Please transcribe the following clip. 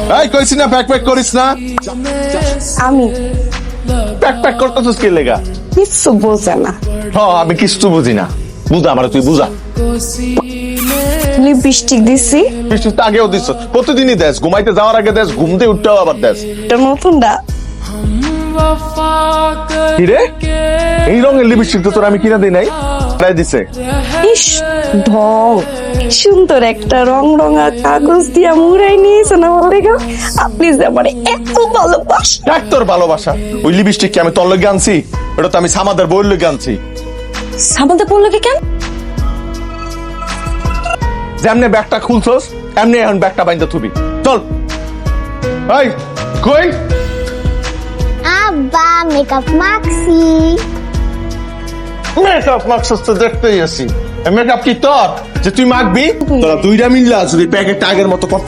এই কইছি না প্যাক করিস না। আমি প্যাক করতেছিস কি লেগা? কিচ্ছু বোঝে না। আমি কিছু বুঝি না। বুঝা আমার তুই বুঝা। লিপস্টিক দিছি, বৃষ্টি তো আগেও দিস, প্রতিদিনই দেশ, ঘুমাইতে যাওয়ার আগে দেশ, ঘুমতে উঠতেও আবার দেশ। এটা নতুনটা। কিরে এই রঙের লিপস্টিক তো তোর আমি কিনা দিই নাই, তাই দিছে। ইস ঢং, সুন্দর একটা রং রঙা কাগজ দিয়া মুড়াই নিয়েছেন আমার লেগা। আপনি যে আমার এত ভালোবাসেন। দেখ তোর ভালোবাসা, ওই লিপস্টিক কি আমি তোর লগে আনছি? ওটা তো আমি সামাদের বইয়ের লগে আনছি। সাবানতে পড়লো কি কেন? যেমনে ব্যাগটা খুলছস এমনি এখন ব্যাগটা বাইন্দা থুবি। চল। এই কই আব্বা মেকআপ মাখছি। মেকআপ মাখছস তো দেখতেই আছি। মেকআপ কি তোর যে তুই মাখবি? তোরা দুইটা মিললা যদি প্যাকেটটা আগের মতো